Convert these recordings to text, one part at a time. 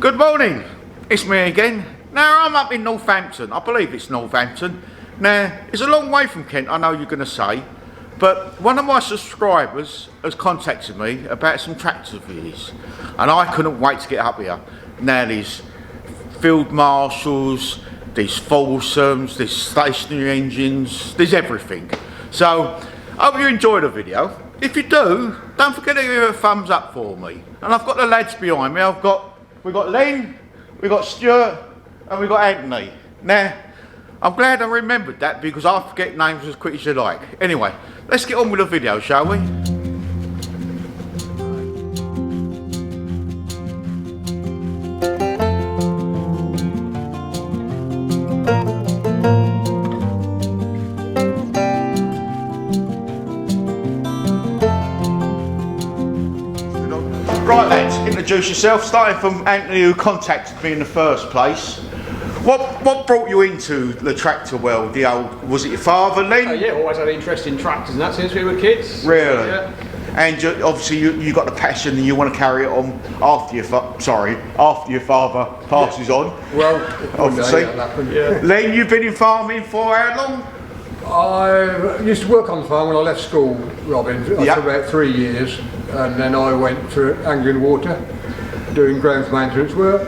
Good morning, it's me again. Now I'm up in Northampton, I believe it's Northampton. Now it's a long way from Kent, I know you're going to say, but one of my subscribers has contacted me about some tractors of his and I couldn't wait to get up here. Now there's field marshals, there's Fordsons, there's stationary engines, there's everything. So I hope you enjoy the video. If you do, don't forget to give a thumbs up for me. And I've got the lads behind me. We've got Len, we've got Stuart, and we've got Anthony. Now, I'm glad I remembered that because I forget names as quick as you like. Anyway, let's get on with the video, shall we? Right lads, introduce yourself, starting from Anthony who contacted me in the first place. What brought you into the tractor world? Was it your father, Len? Yeah, always had an interest in tractors and that since we were kids. Really? Yeah. And obviously you got the passion and you want to carry it on after your father passes on. Well, obviously. Yeah. Len, you've been in farming for how long? I used to work on the farm when I left school, Robin, for about 3 years, and then I went to Anglian Water doing grounds maintenance work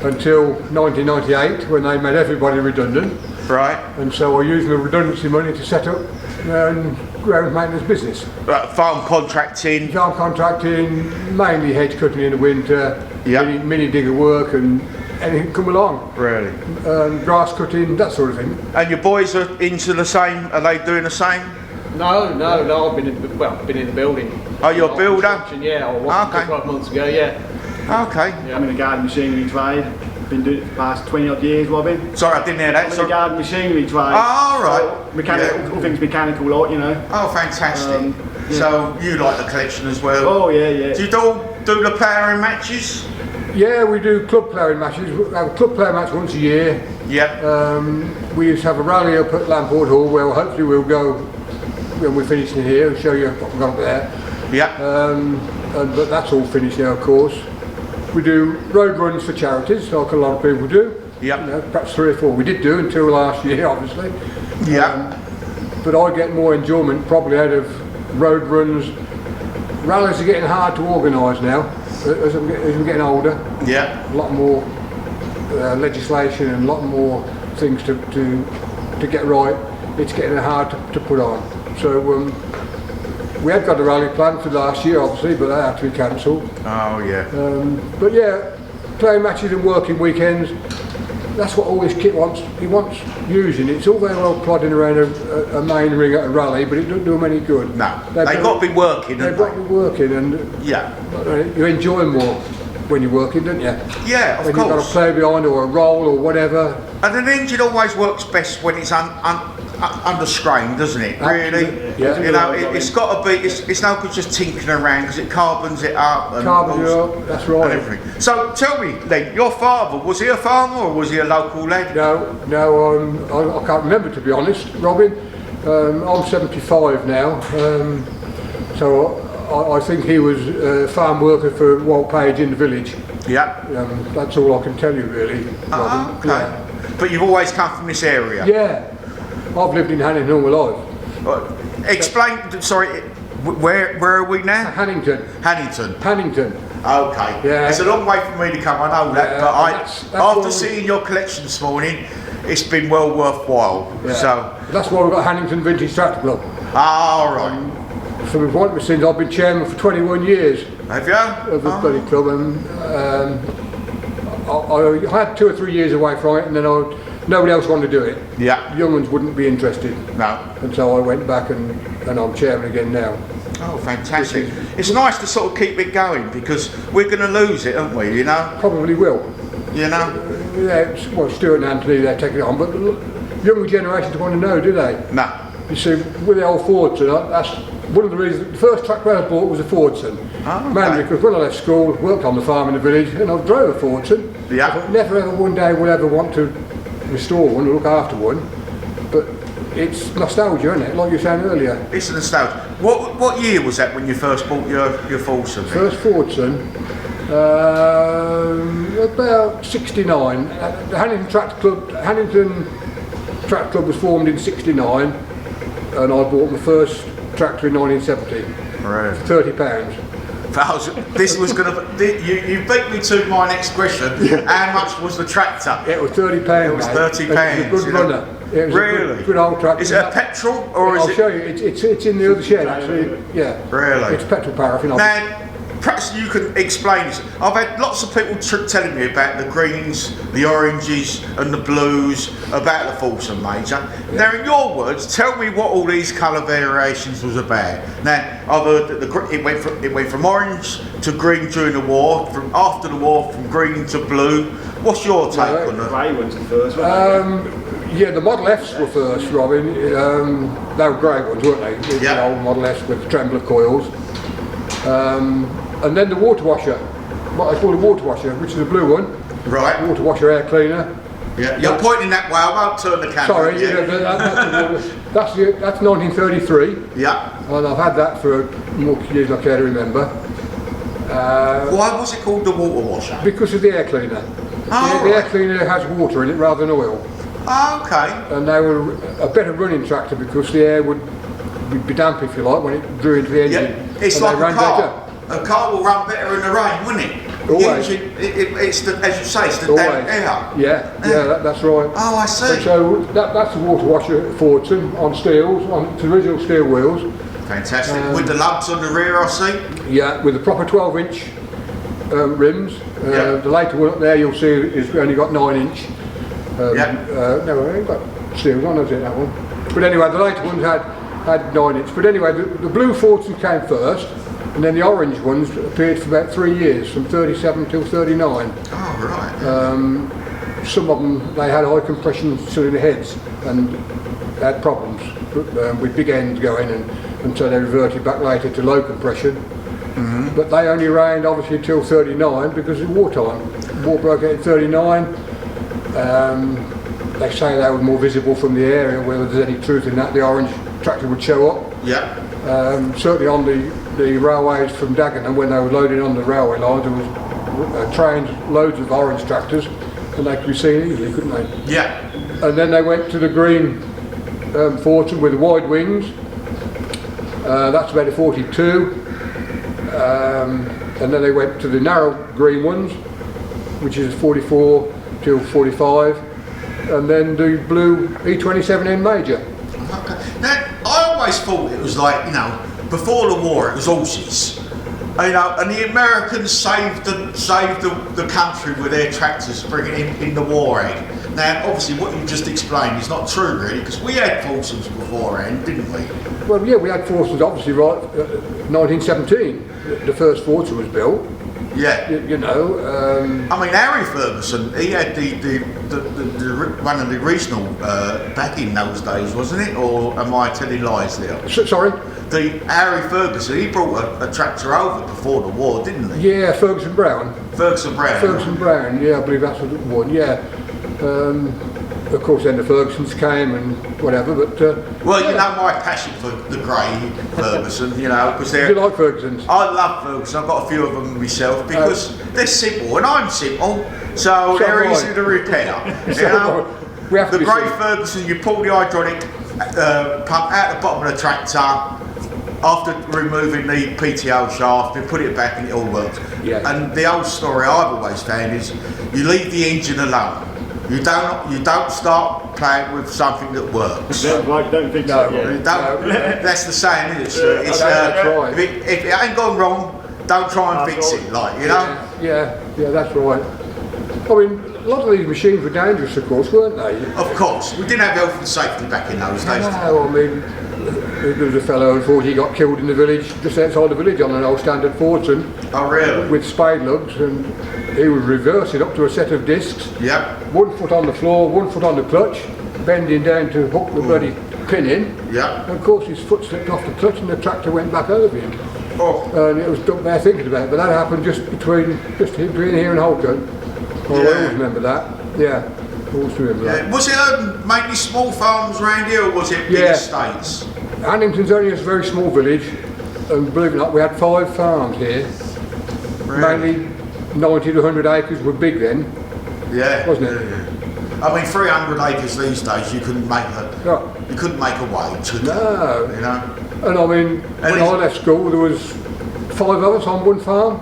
until 1998 when they made everybody redundant. Right. And so I used the redundancy money to set up grounds maintenance business. Farm contracting? Farm contracting, mainly hedge cutting in the winter, mini digger work and anything come along. Really? Grass cutting, that sort of thing. And your boys are into the same? Are they doing the same? No, I've been in the building. Oh, you're a builder? Yeah, I was 12 months ago, yeah. Okay. Yeah, I'm in the garden machinery trade. Been doing it for the past 20 odd years, Robin. Sorry, I didn't hear that. I'm in the garden machinery trade. Oh, right. So mechanical, all things mechanical, like, you know. Oh, fantastic. So you like the collection as well? Oh, yeah. Do you do the ploughing matches? Yeah, we do club ploughing matches. We have a club plough match once a year. Yep. We used to have a rally up at Lamport Hall where hopefully we'll go when we're finishing here and show you what we've got up there. Yep. But that's all finished now, of course. We do road runs for charities, like a lot of people do. Yep. You know, perhaps 3 or 4 we did do until last year, obviously. Yeah. But I get more enjoyment probably out of road runs. Rallies are getting hard to organise now as we're getting older. Yeah. A lot more legislation and a lot more things to get right. It's getting hard to put on. So we had got a rally planned for last year, obviously, but that had to be cancelled. Oh yeah. But yeah, playing matches and working weekends. That's what all this kit wants. He wants using. It's all very well plodding around a main ring at a rally, but it doesn't do them any good. No, they've got to be working. They've got to be working, and you enjoy more when you're working, don't you? Yeah, of course. When you've got a play behind or a roll or whatever. And an engine always works best when it's under strain, doesn't it? Really? Yeah. You know, it's got to be. It's no good just tinkering around because it carbons it up. Carbons it up. That's right. And everything. So tell me, Len, your father, was he a farmer or was he a local lad? No. I can't remember, to be honest, Robin. I'm 75 now, so I think he was a farm worker for Walt Page in the village. Yeah. That's all I can tell you, really. Robin. Okay. Yeah. But you've always come from this area? Yeah. I've lived in Hannington all my life. Explain, sorry, where are we now? Hannington. Okay. Yeah. It's a long way for me to come, I know that, but that's after seeing your collection this morning, it's been well worthwhile. Yeah. So that's why we've got Hannington Vintage Tractor Club. All right. So we've wanted since I've been chairman for 21 years. Have you? Of the bloody club, and I had 2 or 3 years away from it, and then nobody else wanted to do it. Yeah. Young ones wouldn't be interested. No. And so I went back and I'm chairman again now. Oh, fantastic. It's nice to sort of keep it going because we're going to lose it, aren't we, you know? Probably will. You know? Yeah, well, Stuart and Anthony, they're taking it on, but younger generations want to know, do they? No. You see, with the old Fordson, that's one of the reasons. The first tractor I bought was a Fordson. Oh, okay. Mainly because when I left school, worked on the farm in the village, and I drove a Fordson. Yeah. I thought, never ever one day will ever want to restore one or look after one, but it's nostalgia, isn't it? Like you were saying earlier. It's a nostalgia. What year was that when you first bought your Fordson? First Fordson, About 69. The Hannington Tractor Club was formed in 69, and I bought my first tractor in 1970. Right. £30. This was going to. You beat me to my next question. How much was the tractor? It was £30. It was £30. It was a good runner. It was Really? a good old tractor. Is it a petrol or is I'll it? show you. It's in the other shed actually. Yeah. Really? It's petrol paraffin. Now, perhaps you can explain this. I've had lots of people telling me about the greens, the oranges and the blues, about the Fordson Major. Now, in your words, tell me what all these colour variations was about. Now, I've heard that it went from orange to green during the war, from after the war from green to blue. What's your take on that? Grey ones the first, weren't Yeah, the Model Fs were first, Robin. They were great ones, weren't they? Yeah. The old Model Fs with the trembler coils. And then the water washer, what I call a water washer, which is a blue one. Right. Water washer air cleaner. Yeah. You're pointing that way. I won't turn the camera. Sorry, Yeah. that's 1933. Yeah. And I've had that for more years than I care to remember. Why was it called the water washer? Because of the air cleaner. Oh, the air right. cleaner has water in it rather than oil. Oh, okay. And they were a better running tractor because the air would be damp, if you like, when it drew into the engine. Yeah. It's And like they a ran car. better. A car will run better in the rain, wouldn't it? Always. The engine, it's the, as you say, it's the Always. damp air. That's right. Oh, I see. So that's a water washer Fordson on steels, on its original steel wheels. Fantastic. With the lugs on the rear, I see. Yeah, with the proper 12-inch rims. Yeah. The later one up there you'll see is only got 9-inch. No, it ain't got steels on, has it, that one? But anyway, the later ones had 9-inch. But anyway, the blue Fordson came first, and then the orange ones appeared for about 3 years, from 37 till 39. Oh, right. Some of them, they had high compression cylinder heads and had problems with big ends going, and so they reverted back later to low compression. But they only reigned obviously till 39 because of wartime. War broke out in 39. They say they were more visible from the area. Whether there's any truth in that, the orange tractor would show up. Yeah. Certainly on the railways from Dagenham, when they were loading on the railway lines, there was trains, loads of orange tractors, and they could be seen easily, couldn't they? Yeah. And then they went to the green Fordson with the wide wings. That's about a 42. And then they went to the narrow green ones, which is 44 till 45, and then the blue E27N Major. Okay. Now, I always thought it was like, before the war, it was horses. And the Americans saved the country with their tractors, bringing in the war aid. Now, obviously, what you just explained is not true, really, because we had Fordsons beforehand, didn't we? Well, yeah, we had Fordsons, obviously, right, 1917, the first Fordson was built. Yeah. I mean, Harry Ferguson, he had the one of the regional back in those days, wasn't it? Or am I telling lies there? Sorry? The Harry Ferguson, he brought a tractor over before the war, didn't he? Yeah, Ferguson Brown. Ferguson Brown. Ferguson Brown, yeah, I believe that's the one, yeah. Of course, then the Fergusons came and whatever, but... well, my passion for the grey Ferguson, because they're... You like Fergusons? I love Ferguson, I've got a few of them myself, because they're simple, and I'm simple, so they're easy to repair. We have to the be grey simple. Ferguson, you pull the hydraulic pump out the bottom of the tractor, after removing the PTO shaft, you put it back and it all works. Yeah. And the old story I've always found is you leave the engine alone. You don't start playing with something that works. Don't fix it. Yeah. That's the saying, isn't it, Stuart? It's, that's right. if it ain't gone wrong, don't try and fix it, Yeah, that's right. I mean, a lot of these machines were dangerous, of course, weren't they? Of course, we didn't have health and safety back in those days. No, I mean, there was a fellow, unfortunately, got killed in the village, just outside the village, on an old standard Fordson. Oh, really? With spade lugs, and he would reverse it up to a set of discs. Yep. 1 foot on the floor, 1 foot on the clutch, bending down to hook the bloody pin in. Yep. And of course his foot slipped off the clutch and the tractor went back over him. Oh. And it was up there thinking about it, but that happened just between here and Holcombe. Oh, I always remember that. Yeah, always remember that. Was it mainly small farms around here, or was it big estates? Annington's only a very small village, and believe it or not, we had 5 farms here. Really? Mainly 90 to 100 acres were big then, Yeah. wasn't it? Yeah. I mean, 300 acres these days, you couldn't make a wage, could you? No. You know? And I mean, when I left school, there was 5 of us on one farm,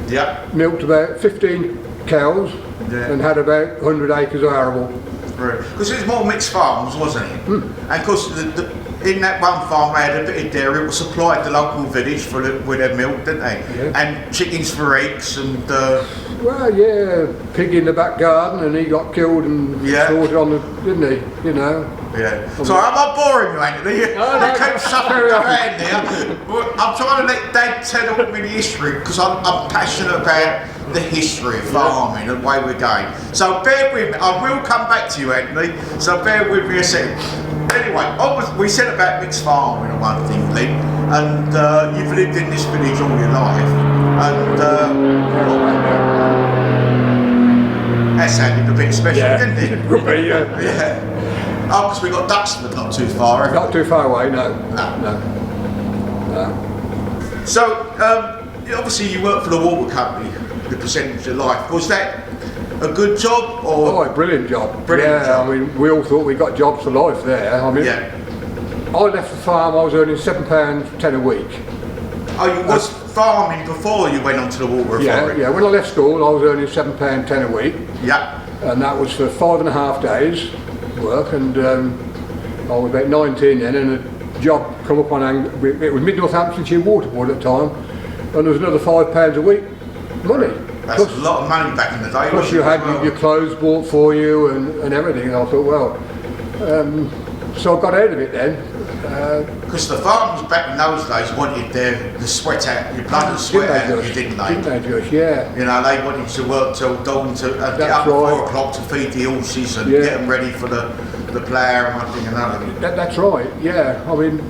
Yeah. milked about 15 cows, and had about 100 acres of arable. Because it was more mixed farms, wasn't it? And of course, in that one farm, they had a bit of dairy. It was supplied the local village with their milk, didn't they? Yeah. And chickens for eggs and. Well, yeah, pig in the back garden, and he got killed and slaughtered on the, didn't he? You know. Yeah. Sorry, I'm not boring you, Anthony. You keep suffering around there. I'm trying to let Dad tell me the history because I'm passionate about the history of farming and the way we're going. So bear with me. I will come back to you, Anthony. So bear with me a second. Anyway, we said about mixed farming and one thing, Lee, and you've lived in this village all your life, and that sounded a bit special, didn't it? Would be, Yeah. Oh, because we got Deutz-fahr not too far, have we? Not too far away, no. No. So, obviously you worked for the water company, the percentage of your life. Was that a good job or? Oh, a brilliant job. Brilliant job. I mean, we all thought we got jobs for life there. I mean, I left the farm, I was earning £7.10 a week. Oh, you was farming before you went on to the water authority? Yeah, when I left school I was earning £7.10 a week. Yeah. And that was for 5.5 days work, and I was about 19 then, and a job come up on, it was Mid-Northamptonshire Water Board at the time, and there was another £5 a week money. That's a lot of money back in the day. Plus you had your clothes bought for you and everything, and I thought, well, so I got out of it then. Because the farmers back in those days wanted the sweat out, your blood and sweat out, you didn't they? Didn't they just, yeah. You know, they wanted to work till dawn to get up at 4 o'clock to feed the horses and get them ready for the plough and one thing and another. That's right, yeah. I mean,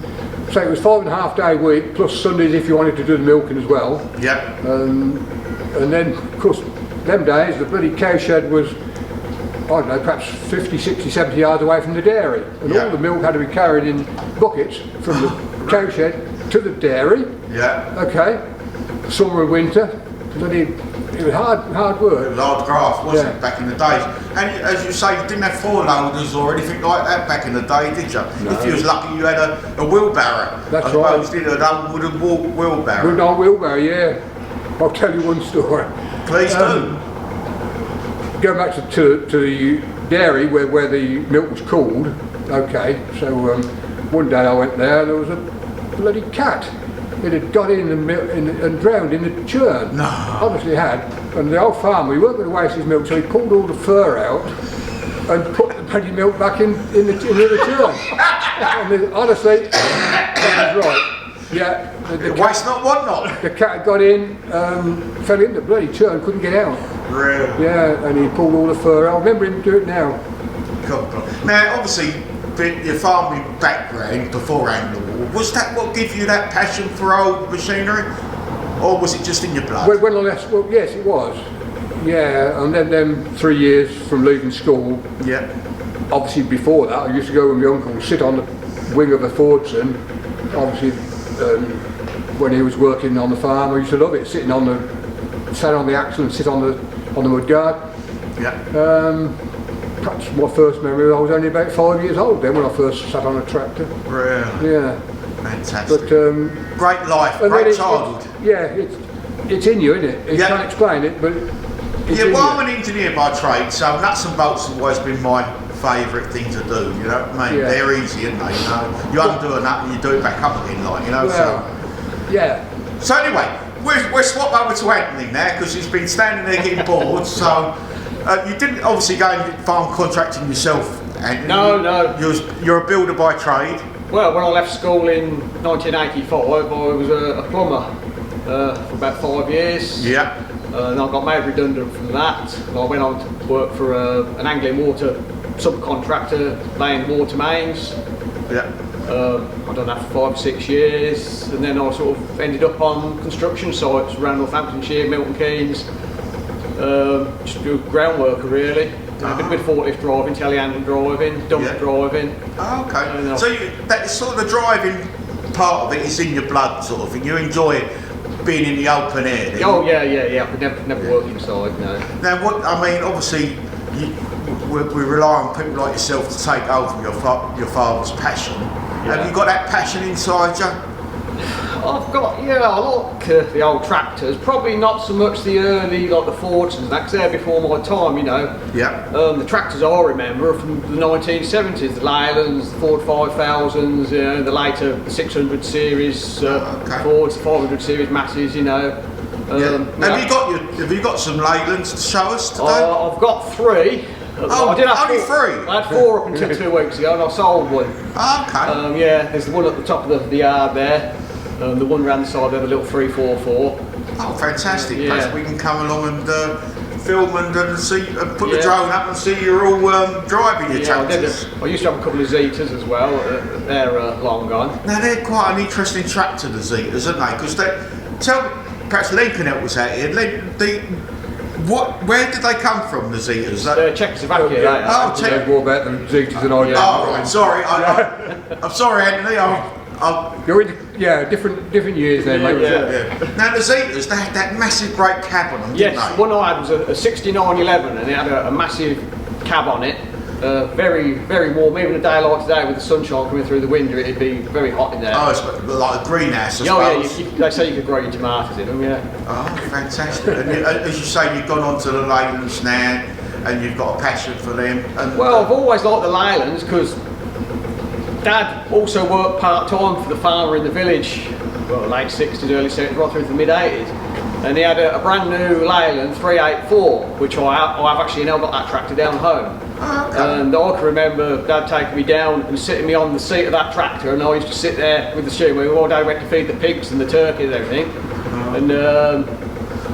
so it was 5.5 day week, plus Sundays if you wanted to do the milking as well. Yeah. And then, of course, them days, the bloody cow shed was, I don't know, perhaps 50, 60, 70 yards away from the dairy. And all the milk had to be carried in buckets from the cow shed to the dairy. Yeah. Okay. Summer and winter. Bloody, it was hard work. It was hard graft, wasn't it, back in the days? And as you say, you didn't have 4-loaders or anything like that back in the day, did you? No. If you was lucky, you had a wheelbarrow. That's I right. suppose, did an old wooden wheelbarrow. Wooden old wheelbarrow, yeah. I'll tell you one story. Please do. Going back to the dairy where the milk was cooled, okay, so one day I went there and there was a bloody cat. It had got in the milk and drowned in the churn. No. Obviously it had. And the old farmer, we weren't going to waste his milk, so he pulled all the fur out and put the bloody milk back in the churn. And honestly, that was right. Yeah. The Waste not, want not. The cat got in, fell in the bloody churn, couldn't get out. Really? Yeah, and he pulled all the fur out. I remember him do it now. God. Now, obviously, your farming background beforehand the war, was that what gave you that passion for old machinery? Or was it just in your blood? When I left school, yes, it was. Yeah, and then them 3 years from leaving school. Yeah. Obviously, before that, I used to go with my uncle, sit on the wing of a Fordson. Obviously, when he was working on the farm, I used to love it. Sat on the axle and sit on the mudguard. Yeah. Perhaps my first memory, I was only about 5 years old then when I first sat on a tractor. Really? Yeah. Fantastic. But great life, great childhood. It's in you, isn't it? You can't explain it, but it's in well, you. I'm an engineer by trade, so nuts and bolts have always been my favourite thing to do, you know what I mean? Yeah. They're easy, aren't they? You know, you undo a nut and you do it back up again, like, you know, Well, yeah. So anyway, we're swap over to Anthony now, because he's been standing there getting bored, so you didn't obviously go and farm contracting yourself, Anthony. No. You're a builder by trade. Well, when I left school in 1985, I was a plumber for about 5 years. Yeah. And I got made redundant from that. And I went on to work for an Anglian water subcontractor laying water mains. Yeah. I've done that for 5 or 6 years, and then I sort of ended up on construction sites around Northamptonshire, Milton Keynes, just do ground worker really. A bit with forklift driving, telehandler driving, dump driving. Oh, okay. So that sort of the driving part of it is in your blood, sort of thing. You enjoy it. being in the open air. Then. Oh yeah. I could never work inside. No. Now, what I mean, obviously, we rely on people like yourself to take over your father's passion. Yeah. Have you got that passion inside you? I've got, I like the old tractors. Probably not so much the early, like the Fordsons and that, 'cause they're before my time, you know. Yeah. The tractors I remember are from the 1970s, the Leylands, the Ford 5000s, you know, the later the 600 series Fords, the 500 series Masses, you know. Have you got some Leylands to show us today? I've got 3. Oh, I did have only 4. 3? I had 4 up until 2 weeks ago, and I sold one. Okay. There's the one at the top of the yard there. The one around the side there, the little 344. Oh, fantastic! Yeah. Perhaps we can come along and film and see, put the drone up and see you're all driving your tractors. I used to have a couple of Zetas as well. They're long gone. Now they're quite an interesting tractor, the Zetas, aren't they? Because perhaps Len can help us out here. Where did they come from, the Zetas? Czechoslovakia. Know more about the Zetas than I do. Oh, right, sorry. I'm sorry, Anthony. You're in different years then, mate. Yeah. Now the Zetas, they had that massive great cab on them, didn't Yes, they? one I had was a 6911, and it had a massive cab on it. Very, very warm. Even a day like today, with the sunshine coming through the window, it'd be very hot in there. Oh, it's like a greenhouse, I suppose. They say you could grow your tomatoes in them. Yeah. Oh, fantastic! And as you say, you've gone on to the Leylands now, and you've got a passion for them. And, Well, I've always liked the Leylands because Dad also worked part-time for the farmer in the village, well, late 60s, early 70s, right through to the mid-80s. And he had a brand new Leyland 384, which I have actually now got that tractor down home. Oh, okay. And I can remember Dad taking me down and sitting me on the seat of that tractor, and I used to sit there with the steering wheel while Dad went to feed the pigs and the turkeys and everything.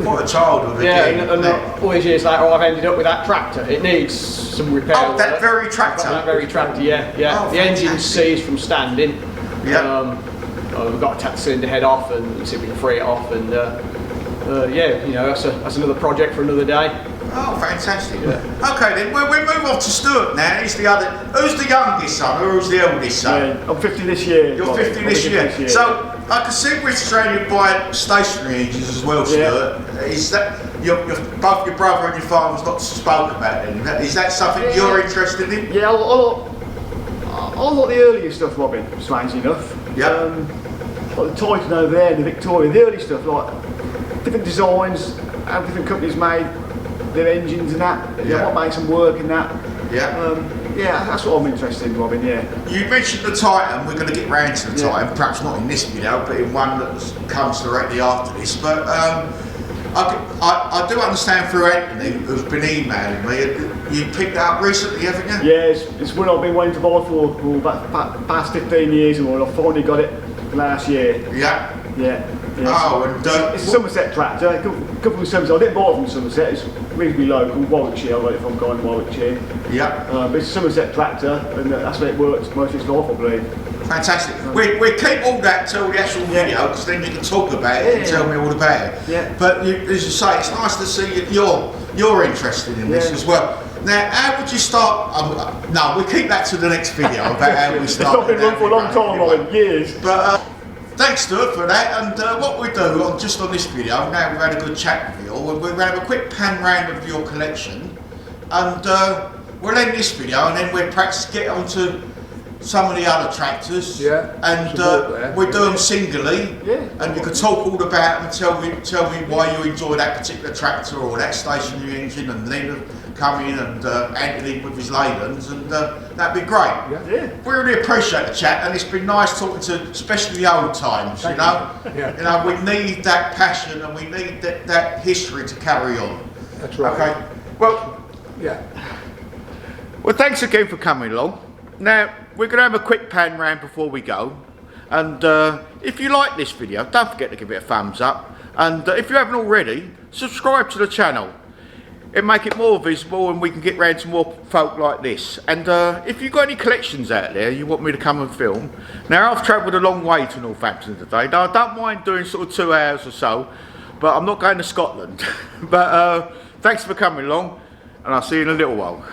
What a childhood again. And all these years later, I've ended up with that tractor. It needs some repair. Oh, that very tractor? That very tractor, yeah. Oh, the engine's seized from standing. Yeah. We've got to take the cylinder head off and see if we can free it off. And that's another project for another day. Oh, fantastic. Yeah. Okay, then we'll move on to Stuart now. Who's the youngest son or who's the eldest son? Yeah, I'm 50 this year. You're 50 this year. So I can see we're surrounded by stationary engines as well, Stuart. Is that both your brother and your father's not spoke about then? Is that something you're interested in? Yeah, I like the earlier stuff, Robin, strangely enough. Yeah. Like the Titan over there, the Victoria, the early stuff, like different designs, how different companies made their engines and that, what makes them work and that. Yeah. That's what I'm interested in, Robin, yeah. You mentioned the Titan, we're going to get round to the Titan, perhaps not in this video, but in one that comes directly after this. But I do understand through Anthony, who's been emailing me, you picked that up recently, haven't you? Yeah, it's one I've been waiting to buy for about past 15 years or more. I finally got it last year. Yeah. Yeah. Oh, and it's a Somerset tractor, a couple of Somerset. I didn't buy it from Somerset, it's reasonably local, Warwickshire. I got it from going to Warwickshire. Yeah. But it's a Somerset tractor, and that's where it works most of its life, I believe. Fantastic. We'll keep all that till the actual video, because then you can talk about it and tell me all about it. Yeah. But as you say, it's nice to see that you're interested in this as well. Now, how would you start? No, we'll keep that to the next video about how we start. It's not been run for a long time, Robin, years. But thanks, Stuart, for that. And what we do just on this video, now we've had a good chat with you, we're going to have a quick pan round of your collection, and we'll end this video, and then we'll perhaps get on to some of the other tractors, and we do them singly, and you can talk all about them and tell me why you enjoy that particular tractor or that stationary engine, and then come in and Anthony with his Leylands, and that'd be great. We really appreciate the chat, and it's been nice talking to especially the old times. You know, we need that passion and we need that history to carry on. That's right. Okay. Well, Well, thanks again for coming along. Now, we're going to have a quick pan round before we go, and if you like this video, don't forget to give it a thumbs up, and if you haven't already, subscribe to the channel. It'll make it more visible and we can get round to more folk like this. And if you've got any collections out there you want me to come and film, now I've travelled a long way to Northampton today. Now, I don't mind doing sort of 2 hours or so, but I'm not going to Scotland. But thanks for coming along, and I'll see you in a little while.